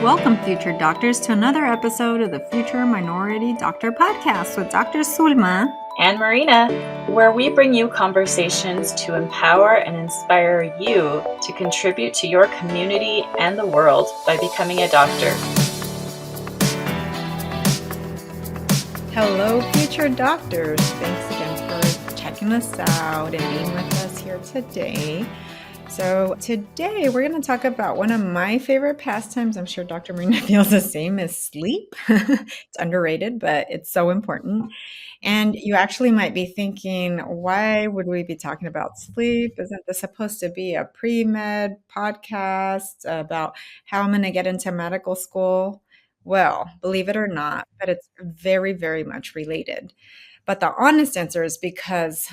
Welcome, future doctors, to another episode of the Future Minority Doctor podcast with Dr. Zulma and Marina, where we bring you conversations to empower and inspire you to contribute to your community and the world by becoming a doctor. Hello, future doctors. Thanks again for checking us out and being with us here today. So today we're going to talk about one of my favorite pastimes. I'm sure Dr. Marina feels the same, is sleep. It's underrated, but it's so important. And you actually might be thinking, why would we be talking about sleep? Isn't this supposed to be a pre-med podcast about how I'm going to get into medical school? Well, believe it or not, but it's very, very much related. But the honest answer is because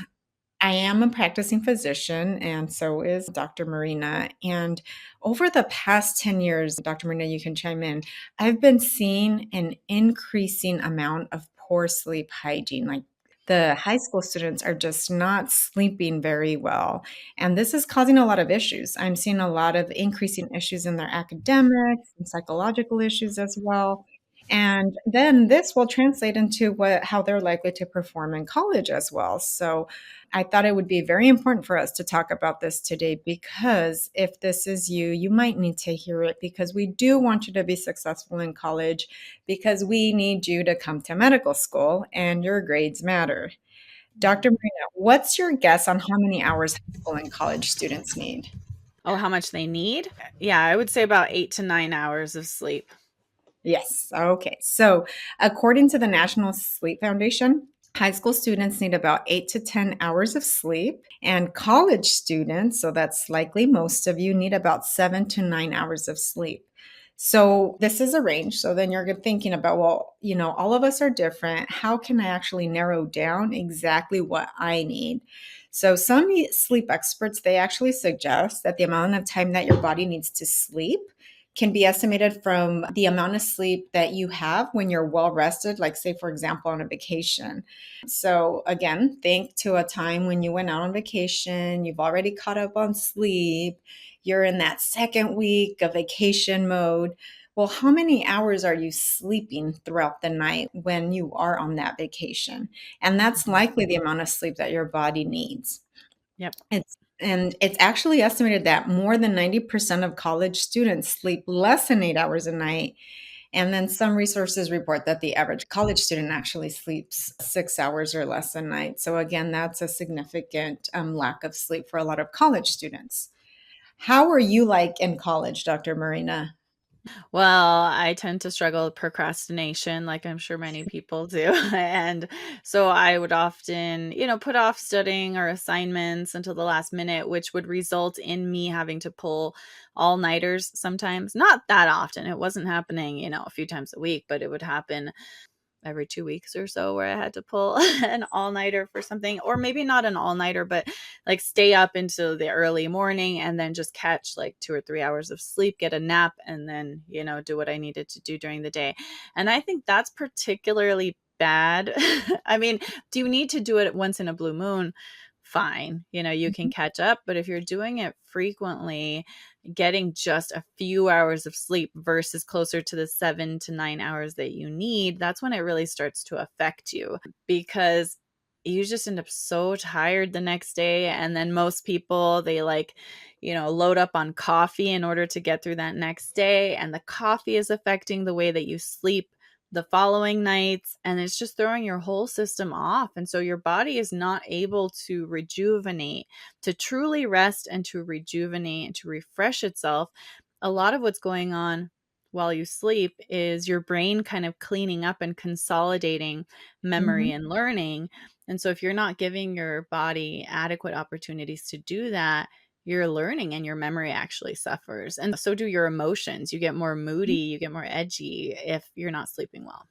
I am a practicing physician, and so is Dr. Marina. And over the past 10 years, Dr. Marina, you can chime in, I've been seeing an increasing amount of poor sleep hygiene. Like the high school students are just not sleeping very well. And this is causing a lot of issues. I'm seeing a lot of increasing issues in their academics and psychological issues as well. And then this will translate into how they're likely to perform in college as well. So I thought it would be very important for us to talk about this today because if this is you, you might need to hear it because we do want you to be successful in college because we need you to come to medical school and your grades matter. Dr. Marina, what's your guess on how many hours high school and college students need? Oh, how much they need? Yeah, I would say about 8 to 9 hours of sleep. Yes. Okay. So, according to the National Sleep Foundation, high school students need about 8 to 10 hours of sleep, and college students, so that's likely most of you, need about 7 to 9 hours of sleep. So, this is a range. So, then you're thinking about, well, all of us are different. How can I actually narrow down exactly what I need? So, some sleep experts, they actually suggest that the amount of time that your body needs to sleep can be estimated from the amount of sleep that you have when you're well rested, like, say, for example, on a vacation. So, again, think to a time when you went out on vacation, you've already caught up on sleep, you're in that second week of vacation mode. Well, how many hours are you sleeping throughout the night when you are on that vacation? And that's likely the amount of sleep that your body needs. Yep. It's actually estimated that more than 90% of college students sleep less than 8 hours a night. And then some resources report that the average college student actually sleeps 6 hours or less a night. So again, that's a significant lack of sleep for a lot of college students. How are you like in college, Dr. Marina? Well, I tend to struggle with procrastination, like I'm sure many people do. And so I would often, put off studying or assignments until the last minute, which would result in me having to pull all-nighters sometimes. Not that often. It wasn't happening, a few times a week, but it would happen every 2 weeks or so where I had to pull an all-nighter for something, or maybe not an all-nighter, but like stay up into the early morning and then just catch like 2 or 3 hours of sleep, get a nap, and then, do what I needed to do during the day. And I think that's particularly bad. I mean, do you need to do it once in a blue moon? Fine. You can catch up, but if you're doing it frequently, getting just a few hours of sleep versus closer to the 7 to 9 hours that you need, that's when it really starts to affect you because you just end up so tired the next day. And then most people, they load up on coffee in order to get through that next day. And the coffee is affecting the way that you sleep the following nights, and it's just throwing your whole system off. And so your body is not able to rejuvenate, to truly rest and to rejuvenate and to refresh itself. A lot of what's going on while you sleep is your brain kind of cleaning up and consolidating memory Mhm. and learning. And so if you're not giving your body adequate opportunities to do that, your learning and your memory actually suffers. And so do your emotions. You get more moody, you get more edgy if you're not sleeping well.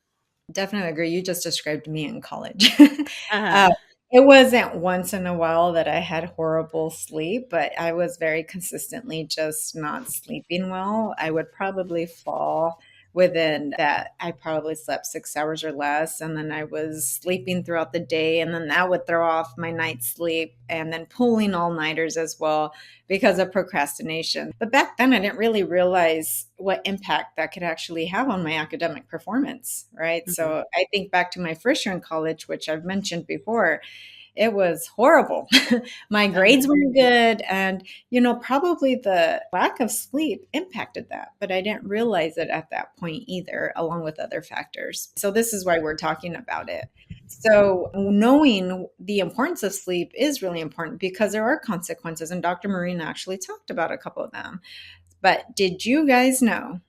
Definitely agree. You just described me in college. Uh-huh. uh, it wasn't once in a while that I had horrible sleep, but I was very consistently just not sleeping well. I would probably fall within that I probably slept 6 hours or less. And then I was sleeping throughout the day. And then that would throw off my night's sleep, and then pulling all nighters as well because of procrastination. But back then, I didn't really realize what impact that could actually have on my academic performance, right? Mhm. So I think back to my first year in college, which I've mentioned before, it was horrible. My Uh-huh. grades weren't good. And, probably the lack of sleep impacted that. But I didn't realize it at that point either, along with other factors. So, this is why we're talking about it. So, knowing the importance of sleep is really important because there are consequences. And Dr. Marina actually talked about a couple of them. But did you guys know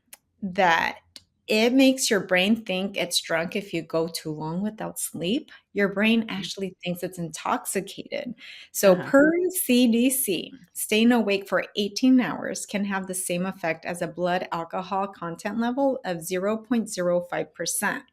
that it makes your brain think it's drunk if you go too long without sleep? Your brain actually thinks it's intoxicated. So, Uh-huh. per CDC, staying awake for 18 hours can have the same effect as a blood alcohol content level of 0.05%.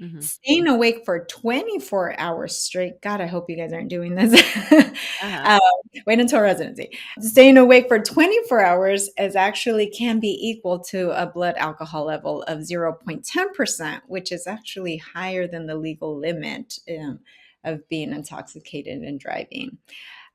Mhm. Staying awake for 24 hours straight. God, I hope you guys aren't doing this. Uh-huh. um, Wait until residency. Staying awake for 24 hours is actually can be equal to a blood alcohol level of 0.10%, which is actually higher than the legal limit of being intoxicated and driving.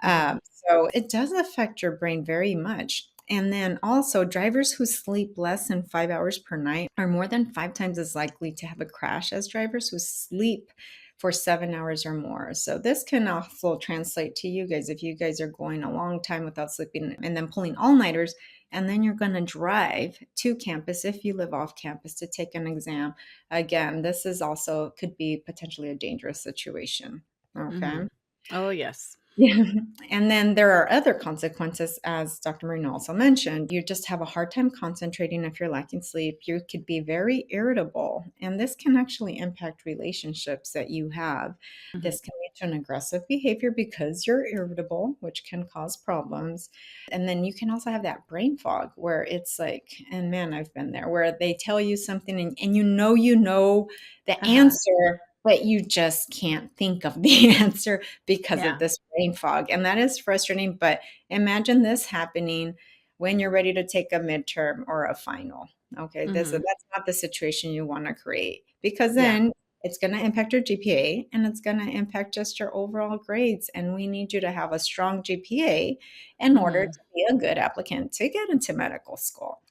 Mhm. So it does affect your brain very much. And then also, drivers who sleep less than 5 hours per night are more than 5 times as likely to have a crash as drivers who sleep for 7 hours or more. So this can also translate to you guys if you guys are going a long time without sleeping and then pulling all-nighters, and then you're going to drive to campus if you live off campus to take an exam. Again, this is also could be potentially a dangerous situation. Okay. Mhm. Oh, yes. Yeah. And then there are other consequences, as Dr. Marino also mentioned. You just have a hard time concentrating if you're lacking sleep. You could be very irritable, and this can actually impact relationships that you have. Mhm. This can lead to an aggressive behavior because you're irritable, which can cause problems. And then you can also have that brain fog where it's like, and man, I've been there, where they tell you something and you know the Uh-huh. answer, but you just can't think of the answer because of Yeah. this brain fog. And that is frustrating. But imagine this happening when you're ready to take a midterm or a final. Okay, Mhm. that's not the situation you want to create because Yeah. then it's going to impact your GPA and it's going to impact just your overall grades. And we need you to have a strong GPA in order Mhm. to be a good applicant to get into medical school.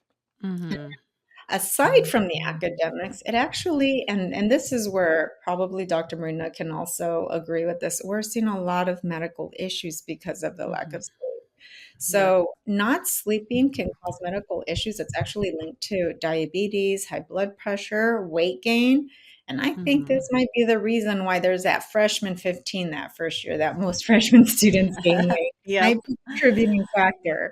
Mhm. Aside from the academics, it actually, and this is where probably Dr. Marina can also agree with this, we're seeing a lot of medical issues because of the lack Mhm. of sleep. Yep. So, not sleeping can cause medical issues. It's actually linked to diabetes, high blood pressure, weight gain. And I think Mhm. this might be the reason why there's that freshman 15 that first year that most freshman students gain weight. Yep. Might be a contributing factor.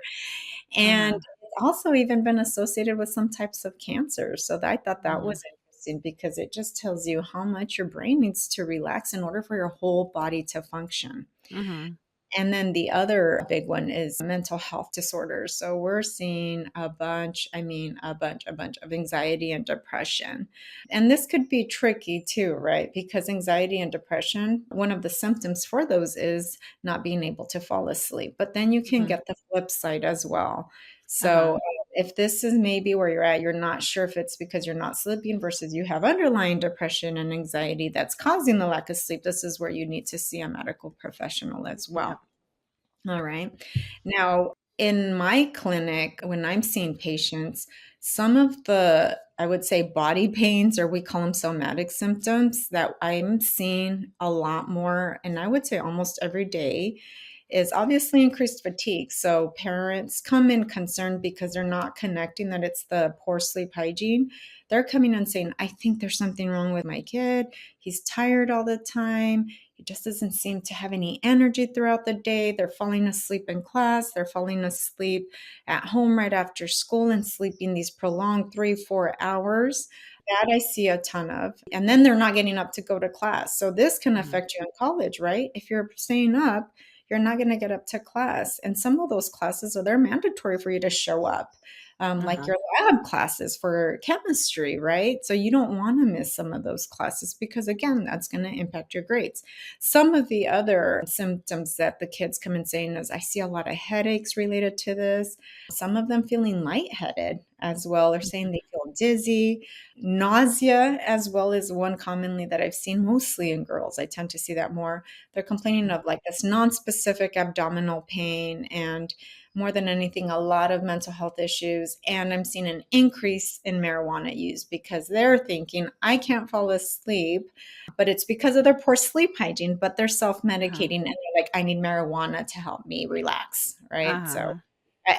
And Uh-huh. it's also even been associated with some types of cancer. So I thought that Mhm. was interesting because it just tells you how much your brain needs to relax in order for your whole body to function. Mhm. And then the other big one is mental health disorders. So we're seeing a bunch of anxiety and depression. And this could be tricky too, right? Because anxiety and depression, one of the symptoms for those is not being able to fall asleep. But then you can Mhm. get the flip side as well. So Uh-huh. if this is maybe where you're at, you're not sure if it's because you're not sleeping versus you have underlying depression and anxiety that's causing the lack of sleep. This is where you need to see a medical professional as Yep. well. All right. Now, in my clinic, when I'm seeing patients, some of the, I would say, body pains, or we call them somatic symptoms, that I'm seeing a lot more, and I would say almost every day, is obviously increased fatigue. So parents come in concerned because they're not connecting that it's the poor sleep hygiene. They're coming in saying, I think there's something wrong with my kid. He's tired all the time. He just doesn't seem to have any energy throughout the day. They're falling asleep in class. They're falling asleep at home right after school and sleeping these prolonged 3, 4 hours. That I see a ton of. And then they're not getting up to go to class. So this can Mhm. affect you in college, right? If you're staying up, you're not going to get up to class. And some of those classes are they're mandatory for you to show up. Like Uh-huh. your lab classes for chemistry, right? So you don't want to miss some of those classes because, again, that's going to impact your grades. Some of the other symptoms that the kids come in saying is I see a lot of headaches related to this. Some of them feeling lightheaded as well. They're saying they feel feel dizzy, nausea, as well as one commonly that I've seen mostly in girls. I tend to see that more. They're complaining of like this non-specific abdominal pain and more than anything, a lot of mental health issues. And I'm seeing an increase in marijuana use because they're thinking, I can't fall asleep, but it's because of their poor sleep hygiene, but they're Uh-huh. self-medicating and they're like, I need marijuana to help me relax, right? So Uh-huh.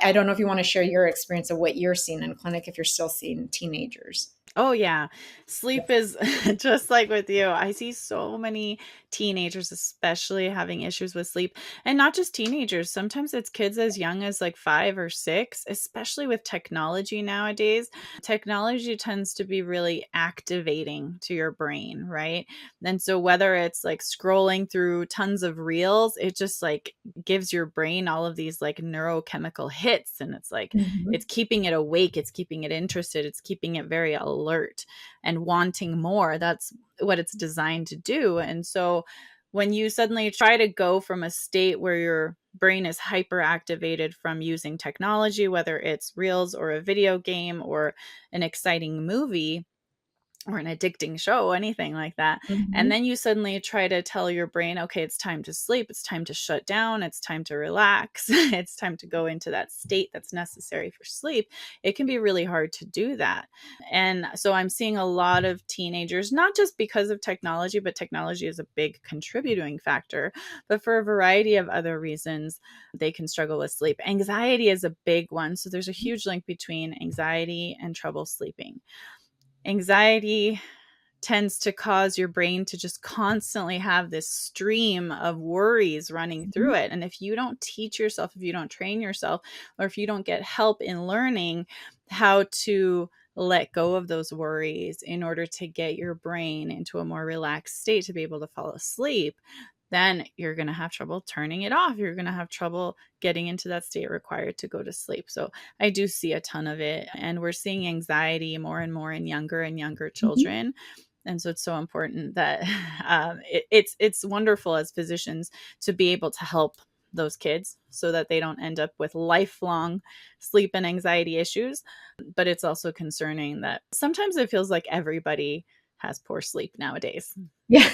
I don't know if you want to share your experience of what you're seeing in clinic if you're still seeing teenagers. Oh, yeah. Sleep is just like with you. I see so many teenagers, especially having issues with sleep. And not just teenagers. Sometimes it's kids as young as like 5 or 6, especially with technology nowadays. Technology tends to be really activating to your brain, right? And so whether it's like scrolling through tons of reels, it just like gives your brain all of these like neurochemical hits. And it's like, it's Mhm. keeping it awake, it's keeping it interested, it's keeping it very alert and wanting more. That's what it's designed to do. And so when you suddenly try to go from a state where your brain is hyperactivated from using technology, whether it's reels or a video game or an exciting movie, or an addicting show, anything like that. And Mhm. then you suddenly try to tell your brain, okay, it's time to sleep, it's time to shut down, it's time to relax, it's time to go into that state that's necessary for sleep. It can be really hard to do that. And so I'm seeing a lot of teenagers, not just because of technology, but technology is a big contributing factor, but for a variety of other reasons, they can struggle with sleep. Anxiety is a big one. So there's a huge link between anxiety and trouble sleeping. Anxiety tends to cause your brain to just constantly have this stream of worries running through Mhm. it. And if you don't teach yourself, if you don't train yourself, or if you don't get help in learning how to let go of those worries in order to get your brain into a more relaxed state to be able to fall asleep, then you're going to have trouble turning it off. You're going to have trouble getting into that state required to go to sleep. So I do see a ton of it. And we're seeing anxiety more and more in younger and younger Mhm. children. And so it's so important that it's wonderful as physicians to be able to help those kids so that they don't end up with lifelong sleep and anxiety issues. But it's also concerning that sometimes it feels like everybody has poor sleep nowadays. Yeah,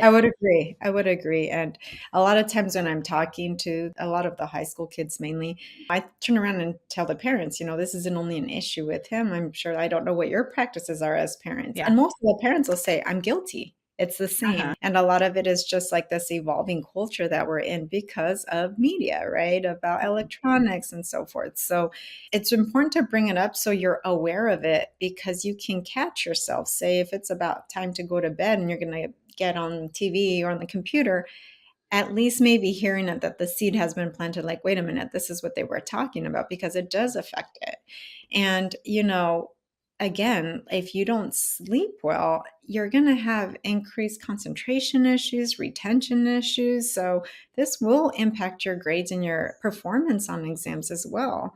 I Yeah. would agree. I would agree. And a lot of times when I'm talking to a lot of the high school kids mainly, I turn around and tell the parents, this isn't only an issue with him. I'm sure I don't know what your practices are as parents. Yeah. And most of the parents will say, I'm guilty. It's the same. Uh-huh. And a lot of it is just like this evolving culture that we're in because of media, right? About electronics and so forth. So it's important to bring it up so you're aware of it because you can catch yourself. Say if it's about time to go to bed and you're going to get on TV or on the computer, at least maybe hearing it that the seed has been planted, like, wait a minute, this is what they were talking about because it does affect it. And, again, if you don't sleep well, you're going to have increased concentration issues, retention issues. So this will impact your grades and your performance on exams as well.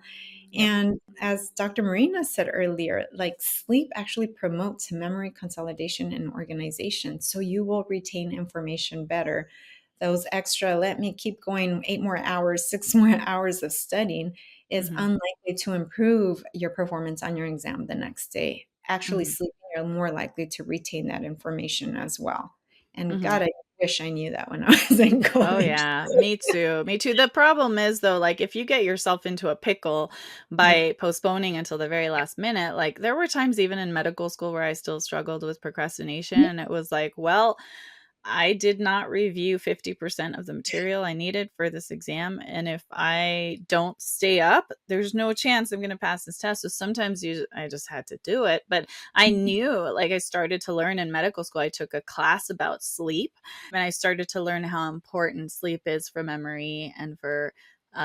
Yep. And as Dr. Marina said earlier, like sleep actually promotes memory consolidation and organization. So you will retain information better. Those extra, let me keep going 8 more hours, 6 more hours of studying is Mhm. unlikely to improve your performance on your exam the next day. Actually, Mhm. sleeping, you're more likely to retain that information as well. And Mhm. God, I wish I knew that when I was in Oh, college. yeah. Me too. Me too. The problem is, though, like, if you get yourself into a pickle Yeah. by postponing until the very last minute, like, there were times even in medical school where I still struggled with procrastination. And it was like, well, I did not review 50% of the material I needed for this exam. And if I don't stay up, there's no chance I'm going to pass this test. So sometimes I just had to do it. But I knew, like, I started to learn in medical school. I took a class about sleep and I started to learn how important sleep is for memory and for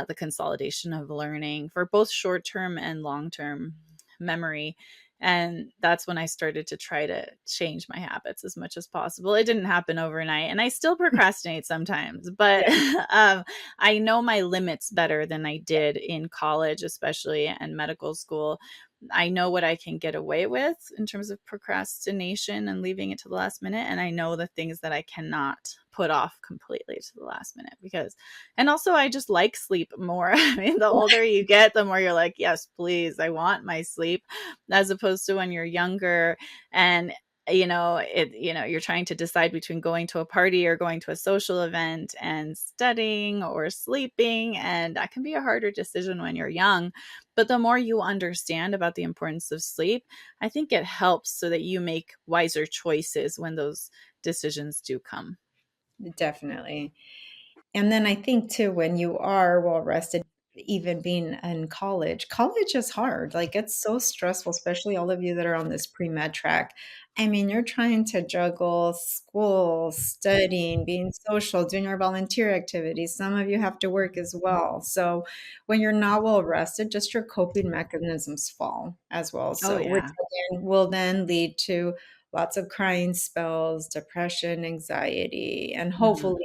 the consolidation of learning for both short term and long term memory. And that's when I started to try to change my habits as much as possible. It didn't happen overnight, and I still procrastinate sometimes, but Yeah. I know my limits better than I did in college, especially and medical school. I know what I can get away with in terms of procrastination and leaving it to the last minute. And I know the things that I cannot put off completely to the last minute and also I just like sleep more. I mean, the older you get, the more you're like, yes, please, I want my sleep, as opposed opposed to when you're younger and you're trying to decide between going to a party or going to a social event and studying or sleeping, and that can be a harder decision when you're young. But the more you understand about the importance of sleep, I think it helps so that you make wiser choices when those decisions do come. Definitely. And then I think too, when you are well rested, even being in college, college is hard. Like it's so stressful, especially all of you that are on this pre-med track. I mean, you're trying to juggle school, studying, being social, doing your volunteer activities. Some of you have to work as well. So when you're not well rested, just your coping mechanisms fall as well. Oh, So which yeah. again will then lead to lots of crying spells, depression, anxiety, and Mhm. hopefully,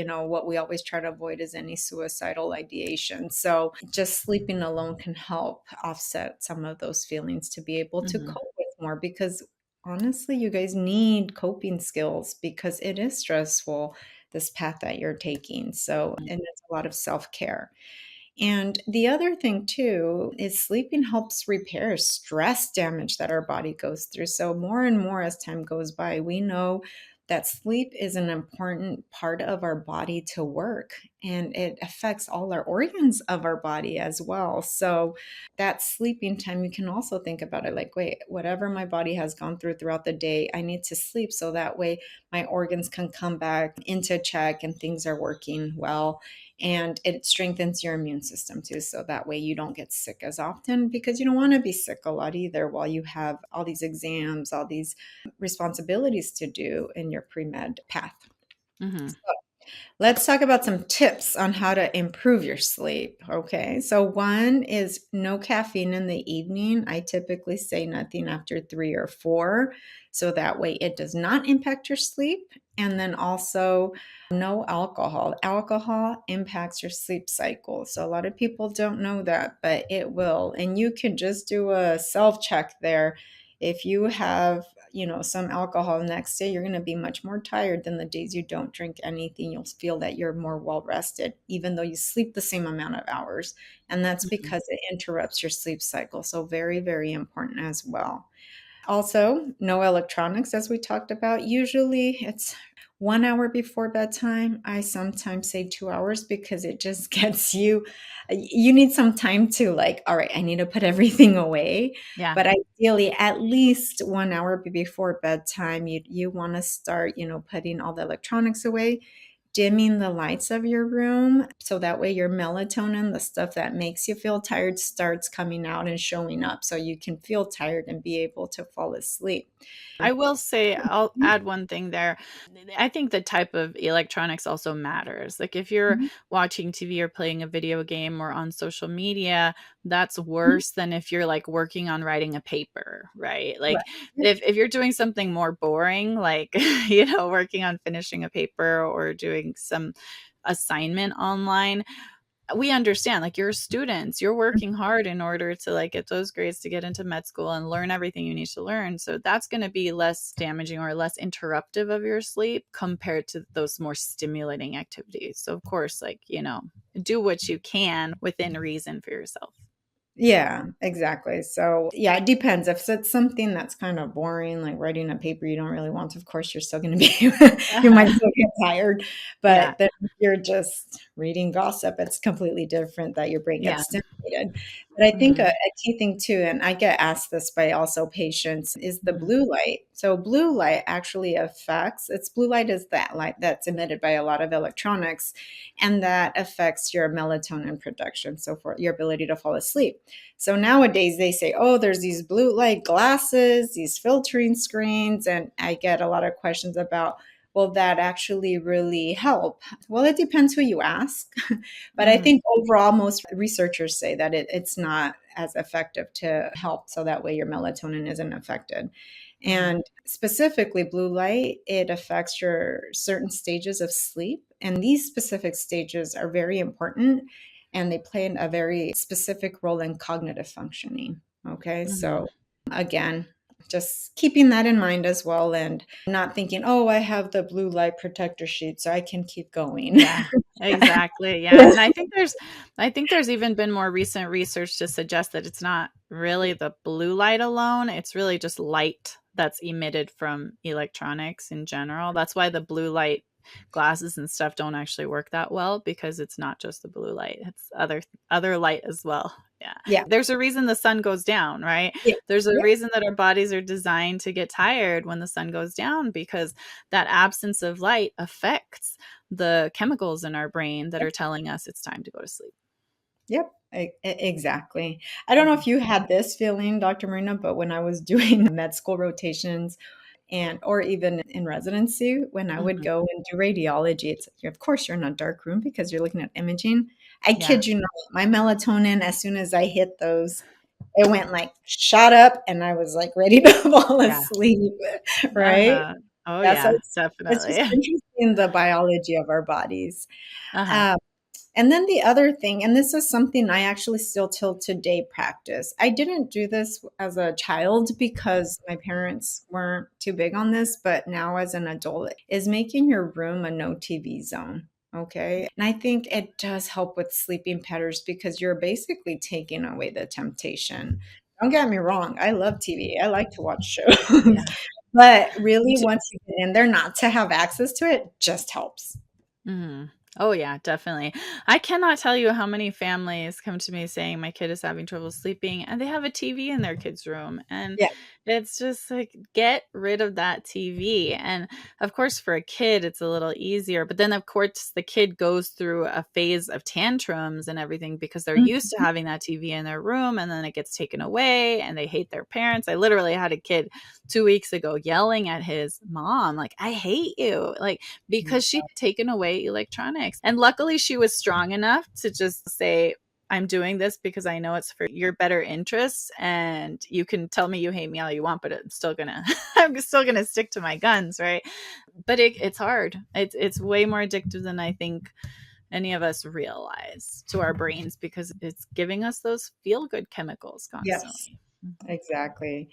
what we always try to avoid is any suicidal ideation. So just sleeping alone can help offset some of those feelings to be able to Mhm. cope with more because honestly, you guys need coping skills because it is stressful, this path that you're taking. So, Mhm. and it's a lot of self-care. And the other thing too is sleeping helps repair stress damage that our body goes through. So more and more as time goes by, we know that sleep is an important part of our body to work and it affects all our organs of our body as well. So that sleeping time, you can also think about it like, wait, whatever my body has gone through throughout the day, I need to sleep so that way my organs can come back into check and things are working well, and it strengthens your immune system too. So that way you don't get sick as often because you don't want to be sick a lot either while you have all these exams, all these responsibilities to do in your pre-med path. Mhm. Let's talk about some tips on how to improve your sleep. Okay. So, one is no caffeine in the evening. I typically say nothing after 3 or 4. So that way it does not impact your sleep. And then also no alcohol. Alcohol impacts your sleep cycle. So, a lot of people don't know that, but it will. And you can just do a self check there. If you have some alcohol the next day, you're going to be much more tired than the days you don't drink anything. You'll feel that you're more well rested, even though you sleep the same amount of hours. And that's Mhm. because it interrupts your sleep cycle. So, very, very important as well. Also, no electronics, as we talked about. Usually it's 1 hour before bedtime. I sometimes say 2 hours because it just gets you need some time to like, all right, I need to put everything away. Yeah. But ideally, at least 1 hour before bedtime, you want to start, putting all the electronics away, dimming the lights of your room so that way your melatonin, the stuff that makes you feel tired, starts coming out and showing up so you can feel tired and be able to fall asleep. I will say, I'll add one thing there. I think the type of electronics also matters. Like if you're Mhm. watching TV or playing a video game or on social media, that's Mhm. worse than if you're like working on writing a paper, right? Right. Like Yep. if you're doing something more boring, like working on finishing a paper or doing some assignment online, we understand, like, you're students, you're working hard in order to like get those grades to get into med school and learn everything you need to learn, so that's going to be less damaging or less interruptive of your sleep compared to those more stimulating activities. So of course, like, do what you can within reason for yourself. Yeah, exactly. So, yeah, it depends. If it's something that's kind of boring, like writing a paper you don't really want to, of course, you're still going to be, you might still get tired. Yeah. But then if you're just reading gossip, it's completely different that your brain Yeah. gets stimulated. But I think Mhm. a key thing too, and I get asked this by also patients, is the Mhm. blue light. So, blue light actually affects, it's blue light is that light that's emitted by a lot of electronics, and that affects your melatonin production. So, for your ability to fall asleep. So nowadays they say, oh, there's these blue light glasses, these filtering screens. And I get a lot of questions about, will that actually really help? Well, it depends who you ask. But I Mhm. think overall, most researchers say that it's not as effective to help. So that way your melatonin isn't affected. Mhm. And specifically, blue light, it affects your certain stages of sleep. And these specific stages are very important and they play a very specific role in cognitive functioning. Okay, Mhm. so again, just keeping that in mind as well, and not thinking, oh, I have the blue light protector sheet, so I can keep going. Yeah, exactly. Yeah. And I think there's even been more recent research to suggest that it's not really the blue light alone. It's really just light that's emitted from electronics in general. That's why the blue light glasses and stuff don't actually work that well, because it's not just the blue light. It's other light as well. Yeah. Yeah. There's a reason the sun goes down, right? Yeah. There's a Yeah. reason that our bodies are designed to get tired when the sun goes down, because that absence of light affects the chemicals in our brain that are telling us it's time to go to sleep. Yep, exactly. I don't know if you had this feeling, Dr. Marina, but when I was doing med school rotations and or even in residency, when I would Mhm. go and do radiology, it's of course you're in a dark room because you're looking at imaging. I Yeah. kid you not, my melatonin, as soon as I hit those, it went like shot up and I was like ready to fall Yeah. asleep, right? Uh-huh. Oh, Yeah, so yeah, it's just definitely. interesting the biology of our bodies. Uh-huh. Um, and then the other thing, and this is something I actually still till today practice. I didn't do this as a child because my parents weren't too big on this, but now as an adult, is making your room a no TV zone. Okay. And I think it does help with sleeping patterns because you're basically taking away the temptation. Don't get me wrong. I love TV. I like to watch shows. Yeah. But Me really, too. once you get in there, not to have access to it just helps. Mhm. Oh, yeah, definitely. I cannot tell you how many families come to me saying my kid is having trouble sleeping and they have a TV in their kid's room. And Yeah. it's just like, get rid of that TV. And of course, for a kid, it's a little easier. But then, of course, the kid goes through a phase of tantrums and everything because they're used to Mhm. having that TV in their room, and then it gets taken away and they hate their parents. I literally had a kid 2 weeks ago yelling at his mom, like, I hate you. Like, because she had taken away electronics. And luckily, she was strong enough to just say, I'm doing this because I know it's for your better interests, and you can tell me you hate me all you want, but I'm still gonna I'm still gonna stick to my guns, right? But it's hard. It's way more addictive than I think any of us realize to our brains, because it's giving us those feel good chemicals Yes, constantly. Mhm. exactly.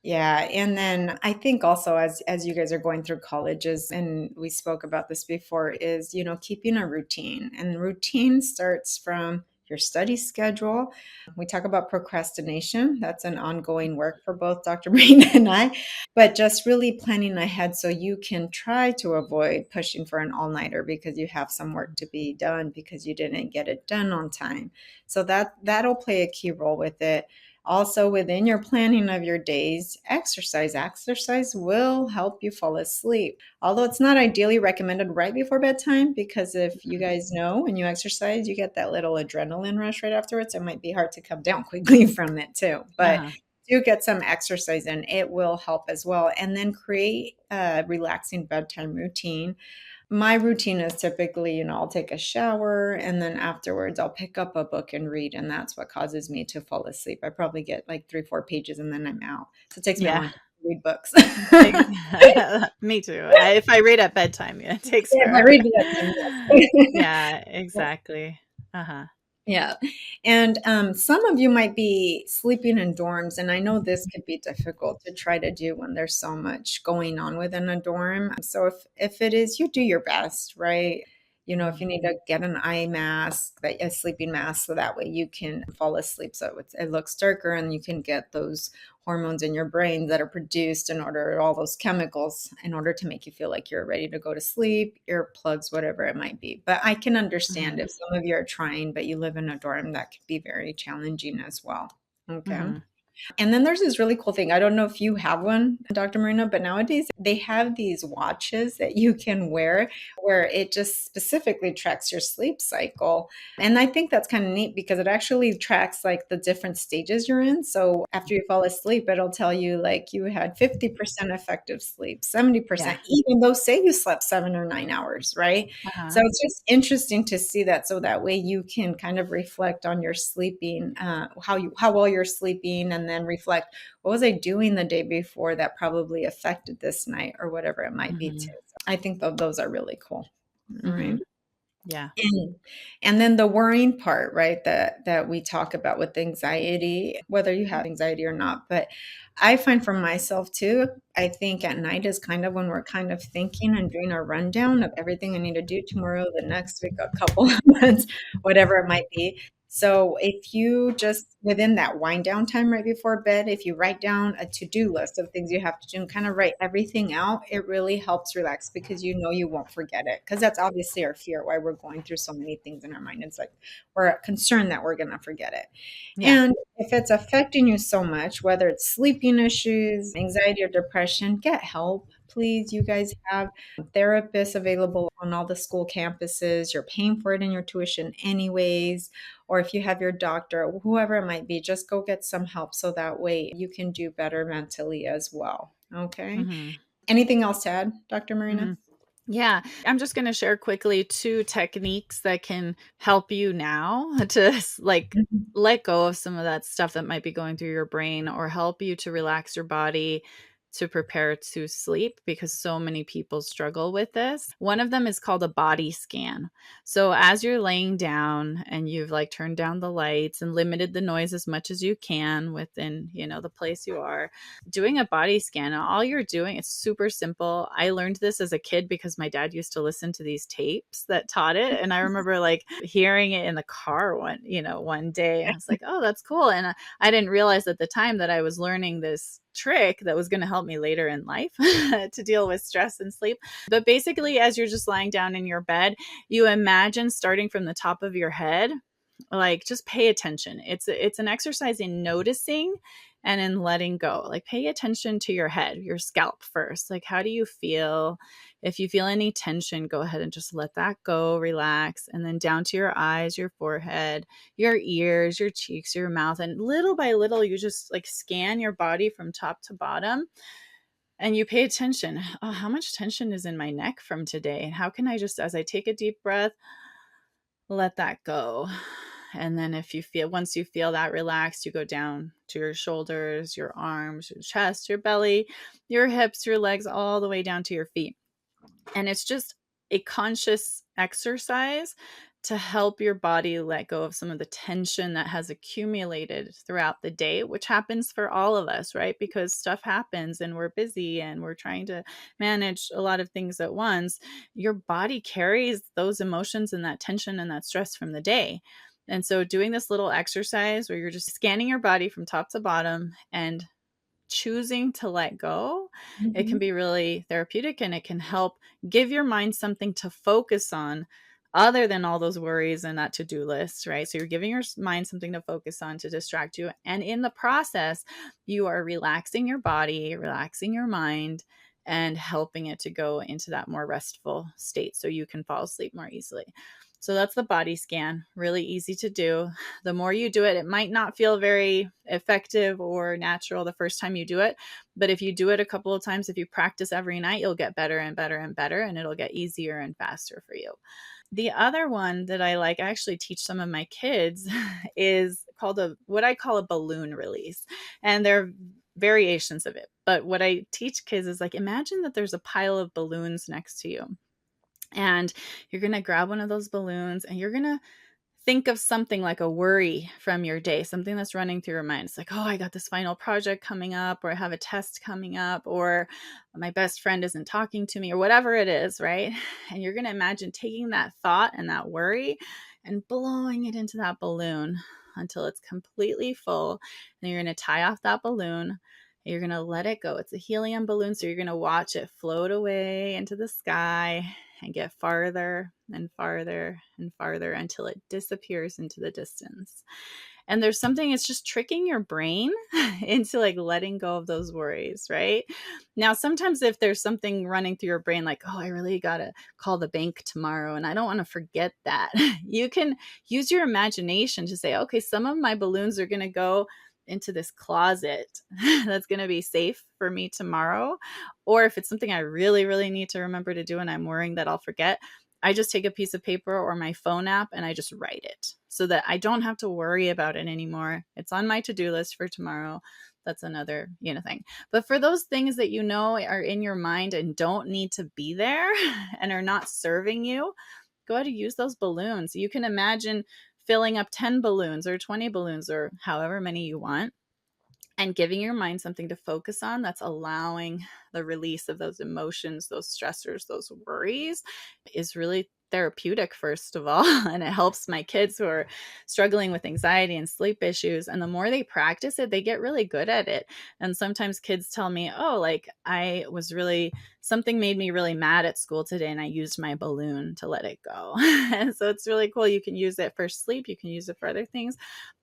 Yeah, and then I think also as you guys are going through colleges, and we spoke about this before, is keeping a routine. And routine starts from your study schedule. We talk about procrastination. That's an ongoing work for both Dr. Marina and I, but just really planning ahead so you can try to avoid pushing for an all-nighter because you have some work to be done because you didn't get it done on time. So that'll play a key role with it. Also, within your planning of your days, exercise. Exercise will help you fall asleep. Although it's not ideally recommended right before bedtime, because if you guys know when you exercise, you get that little adrenaline rush right afterwards. It might be hard to come down quickly from it too. But Uh-huh. do get some exercise in. It will help as well. And then create a relaxing bedtime routine. My routine is typically, I'll take a shower and then afterwards I'll pick up a book and read. And that's what causes me to fall asleep. I probably get like 3, 4 pages and then I'm out. So it takes me a Yeah. long time to read books. Me too. If I read at bedtime, yeah, it takes If I forever. read bedtime, yes. Yeah, exactly. Uh-huh. Yeah. And some of you might be sleeping in dorms, and I know this could be difficult to try to do when there's so much going on within a dorm. So if it is, you do your best, right? If Mhm. you need to get an eye mask, a sleeping mask, so that way you can fall asleep. So it looks darker, and you can get those hormones in your brain that are produced in order, all those chemicals in order to make you feel like you're ready to go to sleep, earplugs, whatever it might be. But I can understand Mhm. if some of you are trying, but you live in a dorm, that could be very challenging as well. Okay. Mhm. And then there's this really cool thing. I don't know if you have one, Dr. Marina, but nowadays they have these watches that you can wear where it just specifically tracks your sleep cycle. And I think that's kind of neat because it actually tracks like the different stages you're in. So after you fall asleep, it'll tell you like you had 50% effective sleep, Yeah. 70%, even though say you slept 7 or 9 hours, right? So Uh-huh. it's just interesting to see that, so that way you can kind of reflect on your sleeping, how well you're sleeping, and then reflect, what was I doing the day before that probably affected this night or whatever it might be too. Mhm. So I think those are really cool. All right. Mhm. Yeah. And and then the worrying part, right, that we talk about with anxiety, whether you have anxiety or not. But I find for myself too, I think at night is kind of when we're kind of thinking and doing a rundown of everything I need to do tomorrow, the next week, a couple of months, whatever it might be. So if you just within that wind down time right before bed, if you write down a to-do list of things you have to do and kind of write everything out, it really helps relax because you know you won't forget it. Because that's obviously our fear why we're going through so many things in our mind. It's like we're concerned that we're going to forget it. Yeah. And if it's affecting you so much, whether it's sleeping issues, anxiety, or depression, get help. Please, you guys have therapists available on all the school campuses. You're paying for it in your tuition anyways. Or if you have your doctor, whoever it might be, just go get some help so that way you can do better mentally as well. Okay. Hmm. Anything else to add, Dr. Marina? Yeah, I'm just going to share quickly two techniques that can help you now to like Mhm. let go of some of that stuff that might be going through your brain or help you to relax your body to prepare to sleep because so many people struggle with this. One of them is called a body scan. So as you're laying down and you've like turned down the lights and limited the noise as much as you can within, the place you are, doing a body scan, all you're doing, it's super simple. I learned this as a kid because my dad used to listen to these tapes that taught it. And I remember like hearing it in the car one day. I was like, oh, that's cool. And I didn't realize at the time that I was learning this trick that was going to help me later in life to deal with stress and sleep. But basically, as you're just lying down in your bed, you imagine starting from the top of your head, like just pay attention. It's an exercise in noticing and in letting go. Like pay attention to your head, your scalp first. Like how do you feel? If you feel any tension, go ahead and just let that go, relax, and then down to your eyes, your forehead, your ears, your cheeks, your mouth, and little by little you just like scan your body from top to bottom. And you pay attention. Oh, how much tension is in my neck from today? And how can I just, as I take a deep breath, let that go. And then once you feel that relaxed, you go down to your shoulders, your arms, your chest, your belly, your hips, your legs, all the way down to your feet. And it's just a conscious exercise to help your body let go of some of the tension that has accumulated throughout the day, which happens for all of us, right? Because stuff happens and we're busy and we're trying to manage a lot of things at once. Your body carries those emotions and that tension and that stress from the day. And so, doing this little exercise where you're just scanning your body from top to bottom and choosing to let go, it can Mhm. be really therapeutic and it can help give your mind something to focus on other than all those worries and that to-do list, right? So you're giving your mind something to focus on to distract you. And in the process, you are relaxing your body, relaxing your mind, and helping it to go into that more restful state so you can fall asleep more easily. So that's the body scan, really easy to do. The more you do it, it might not feel very effective or natural the first time you do it. But if you do it a couple of times, if you practice every night, you'll get better and better and better, and it'll get easier and faster for you. The other one that I like, I actually teach some of my kids, is called what I call a balloon release. And they're variations of it. But what I teach kids is like, imagine that there's a pile of balloons next to you. And you're going to grab one of those balloons and you're going to think of something like a worry from your day, something that's running through your mind. It's like, oh, I got this final project coming up, or I have a test coming up, or my best friend isn't talking to me, or whatever it is, right? And you're going to imagine taking that thought and that worry and blowing it into that balloon until it's completely full. And you're going to tie off that balloon. You're going to let it go. It's a helium balloon. So you're going to watch it float away into the sky and get farther and farther and farther until it disappears into the distance. And there's something, it's just tricking your brain into like letting go of those worries, right? Now, sometimes if there's something running through your brain, like, oh, I really got to call the bank tomorrow and I don't want to forget that, you can use your imagination to say, okay, some of my balloons are going to go into this closet that's going to be safe for me tomorrow. Or if it's something I really, really need to remember to do and I'm worrying that I'll forget, I just take a piece of paper or my phone app and I just write it so that I don't have to worry about it anymore. It's on my to-do list for tomorrow. That's another, thing. But for those things that are in your mind and don't need to be there and are not serving you, go ahead and use those balloons. You can imagine filling up 10 balloons or 20 balloons or however many you want, and giving your mind something to focus on that's allowing the release of those emotions, those stressors, those worries is really therapeutic, first of all. And it helps my kids who are struggling with anxiety and sleep issues. And the more they practice it, they get really good at it. And sometimes kids tell me, oh, like something made me really mad at school today and I used my balloon to let it go. And so it's really cool. You can use it for sleep. You can use it for other things.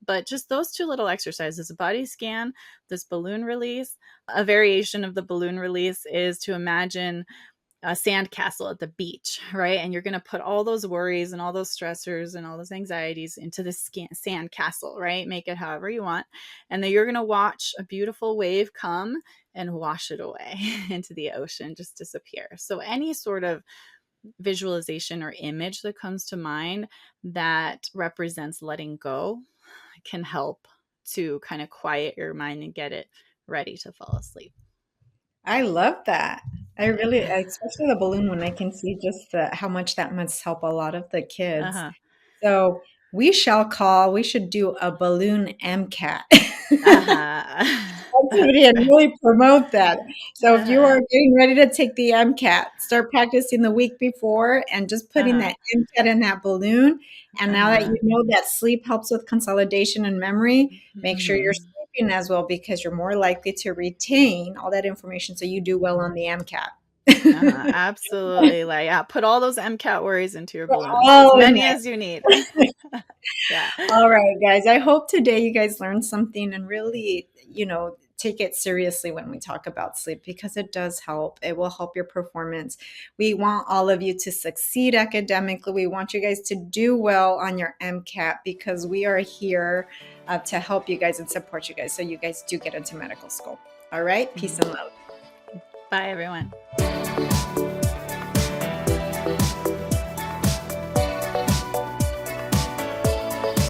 But just those two little exercises, a body scan, this balloon release. A variation of the balloon release is to imagine a sand castle at the beach, right? And you're going to put all those worries and all those stressors and all those anxieties into the sand castle, right? Make it however you want. And then you're going to watch a beautiful wave come and wash it away into the ocean, just disappear. So any sort of visualization or image that comes to mind that represents letting go can help to kind of quiet your mind and get it ready to fall asleep. I love that. I really, Yeah. especially the balloon one, I can see just how much that must help a lot of the kids. Uh-huh. So we should do a balloon MCAT Uh-huh. activity and really promote that. So if you are Uh-huh. getting ready to take the MCAT, start practicing the week before and just putting Uh-huh. that MCAT in that balloon. And now that Uh-huh. you know that sleep helps with consolidation and memory, make sure you're Mm-hmm. sleeping as well because you're more likely to retain all that information so you do well on the MCAT. Uh-huh. Absolutely. Like, yeah, put all those MCAT worries into your balloons, as All in many there. as you need. Yeah. All right, guys. I hope today you guys learned something and really, take it seriously when we talk about sleep because it does help. It will help your performance. We want all of you to succeed academically. We want you guys to do well on your MCAT because we are here to help you guys and support you guys so you guys do get into medical school. All right. Peace Mhm. and love. Bye, everyone.